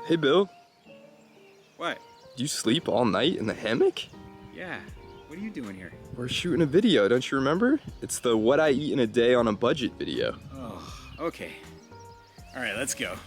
Hey, Bill. What? Do you sleep all night in the hammock? Yeah. What are you doing here? We're shooting a video, don't you remember? It's the what I eat in a day on a budget video. Oh, okay. All right, let's go.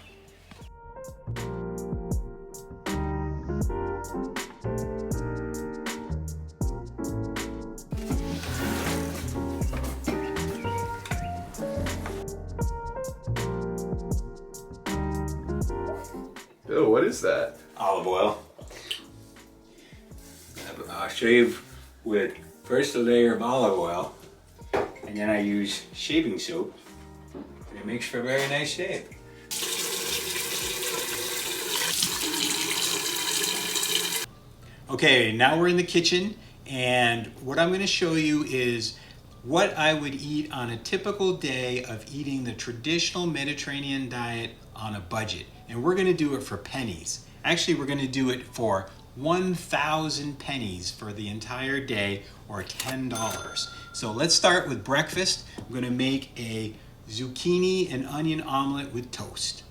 Bill, what is that? Olive oil. I shave with first a layer of olive oil, and then I use shaving soap, and it makes for a very nice shave. Okay, now we're in the kitchen, and what I'm going to show you is what I would eat on a typical day of eating the traditional Mediterranean diet on a budget. And we're going to do it for pennies. Actually, we're going to do it for 1,000 pennies for the entire day, or $10. So let's start with breakfast. I'm going to make a zucchini and onion omelet with toast.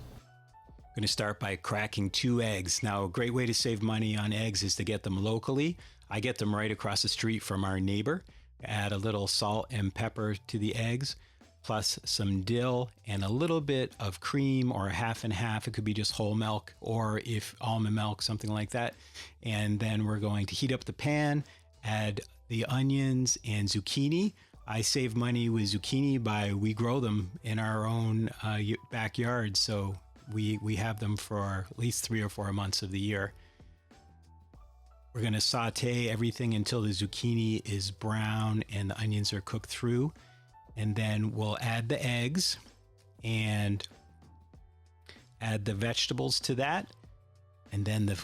I'm going to start by cracking 2 eggs. Now, a great way to save money on eggs is to get them locally. I get them right across the street from our neighbor. Add a little salt and pepper to the eggs, plus some dill and a little bit of cream, or half and half. It could be just whole milk, or if almond milk, something like that. And then we're going to heat up the pan, add the onions and zucchini. I save money with zucchini we grow them in our own backyard, so we have them for at least 3 or 4 months of the year. We're going to saute everything until the zucchini is brown and the onions are cooked through. And then we'll add the eggs and add the vegetables to that. And then the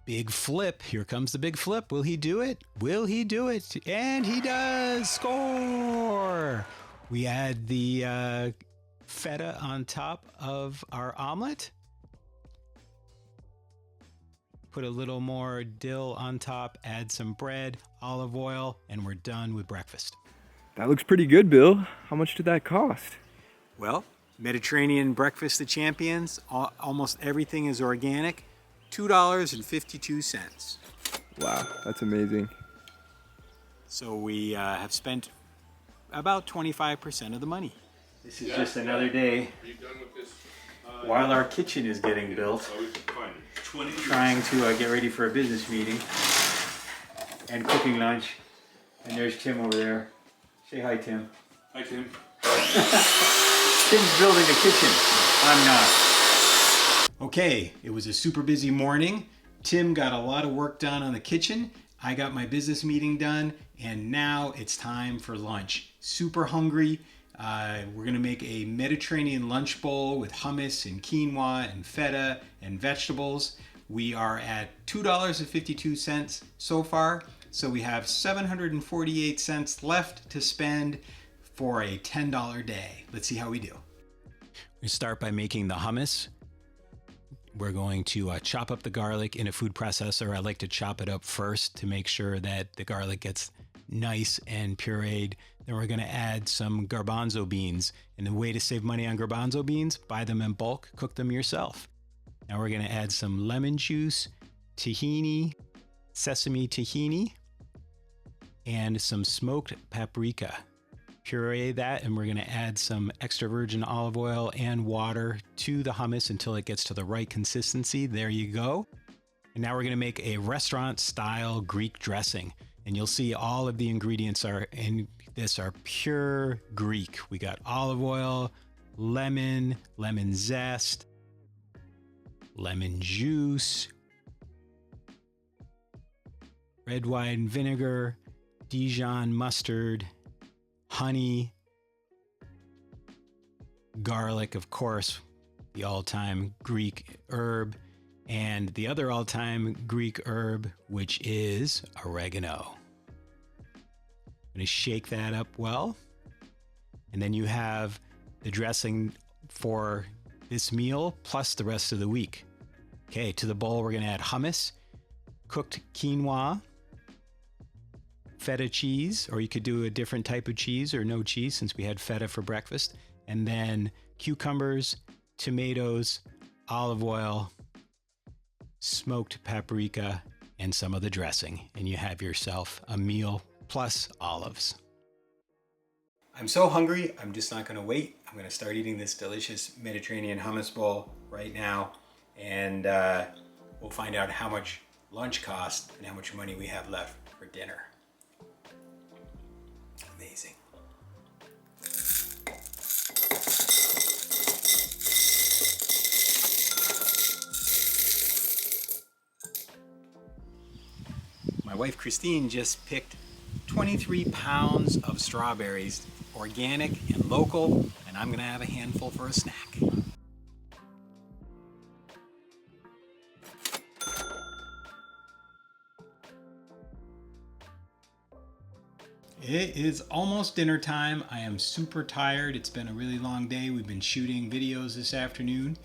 big flip. Here comes the big flip. Will he do it? Will he do it? And he does. Score! We add the feta on top of our omelet. Put a little more dill on top, add some bread, olive oil, and we're done with breakfast. That looks pretty good, Bill. How much did that cost? Well, Mediterranean Breakfast of Champions, almost everything is organic, $2.52. Wow, that's amazing. So we have spent about 25% of the money. This is just another day while our kitchen is getting built, trying to get ready for a business meeting and cooking lunch. And there's Tim over there. Say hi, Tim. Hi, Tim. Tim's building the kitchen. I'm not. Okay, it was a super busy morning. Tim got a lot of work done on the kitchen. I got my business meeting done, and now it's time for lunch. Super hungry. We're gonna make a Mediterranean lunch bowl with hummus and quinoa and feta and vegetables. We are at $2.52 so far. So we have 748 cents left to spend for a $10 day. Let's see how we do. We start by making the hummus. We're going to chop up the garlic in a food processor. I like to chop it up first to make sure that the garlic gets nice and pureed. Then we're going to add some garbanzo beans. And the way to save money on garbanzo beans, buy them in bulk, cook them yourself. Now we're going to add some lemon juice, tahini, sesame tahini, and some smoked paprika. Puree that, and we're going to add some extra virgin olive oil and water to the hummus until it gets to the right consistency. There you go. And now we're going to make a restaurant-style Greek dressing. And you'll see all of the ingredients are pure Greek. We got olive oil, lemon zest, lemon juice, red wine vinegar, Dijon mustard, honey, garlic, of course, the all-time Greek herb, and the other all-time Greek herb, which is oregano. I'm going to shake that up well. And then you have the dressing for this meal plus the rest of the week. Okay, to the bowl, we're going to add hummus, cooked quinoa, feta cheese, or you could do a different type of cheese or no cheese since we had feta for breakfast, and then cucumbers, tomatoes, olive oil, smoked paprika, and some of the dressing, and you have yourself a meal plus olives. I'm so hungry, I'm just not gonna wait. I'm gonna start eating this delicious Mediterranean hummus bowl right now, and we'll find out how much lunch costs and how much money we have left for dinner. Amazing. My wife Christine just picked 23 pounds of strawberries, organic and local, and I'm gonna have a handful for a snack. It is almost dinner time. I am super tired. It's been a really long day. We've been shooting videos this afternoon.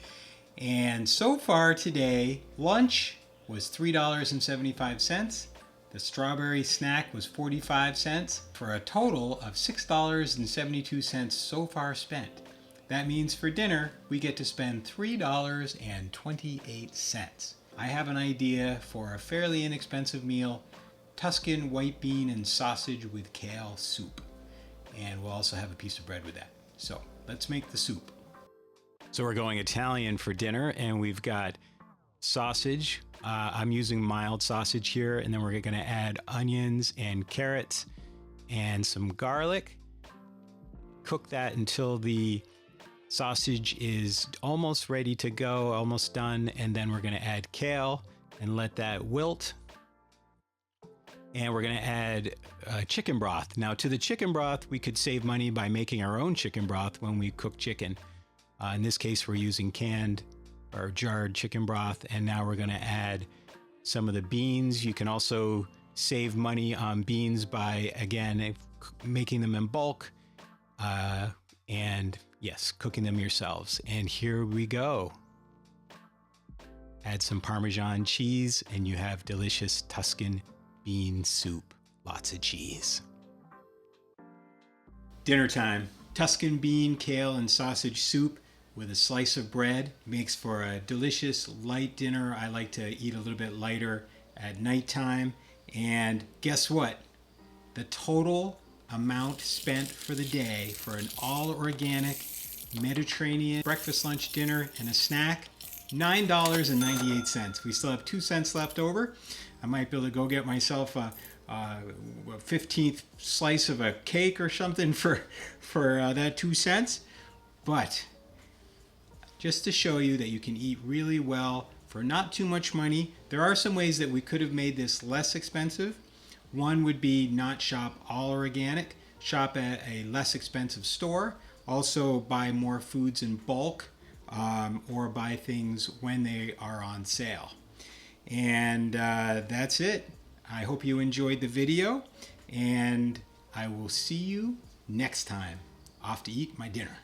And so far today, lunch was $3.75. The strawberry snack was 45 cents for a total of $6.72 so far spent. That means for dinner, we get to spend $3.28. I have an idea for a fairly inexpensive meal: Tuscan white bean and sausage with kale soup. And we'll also have a piece of bread with that. So let's make the soup. So we're going Italian for dinner, and we've got sausage. I'm using mild sausage here, and then we're going to add onions and carrots and some garlic. Cook that until the sausage is almost ready to go, almost done, and then we're going to add kale and let that wilt. And we're going to add chicken broth. Now, to the chicken broth, we could save money by making our own chicken broth when we cook chicken. In this case, we're using canned or jarred chicken broth. And now we're going to add some of the beans. You can also save money on beans by, again, making them in bulk. And yes, cooking them yourselves. And here we go. Add some Parmesan cheese, and you have delicious Tuscan bean soup. Lots of cheese. Dinner time. Tuscan bean, kale, and sausage soup with a slice of bread makes for a delicious light dinner. I like to eat a little bit lighter at nighttime. And guess what? The total amount spent for the day for an all-organic Mediterranean breakfast, lunch, dinner, and a snack, $9.98. We still have 2 cents left over. I might be able to go get myself a 15th slice of a cake or something for that 2 cents. But just to show you that you can eat really well for not too much money, there are some ways that we could have made this less expensive. One would be not shop all organic, shop at a less expensive store. Also buy more foods in bulk, or buy things when they are on sale. And that's it. I hope you enjoyed the video, and I will see you next time. Off to eat my dinner.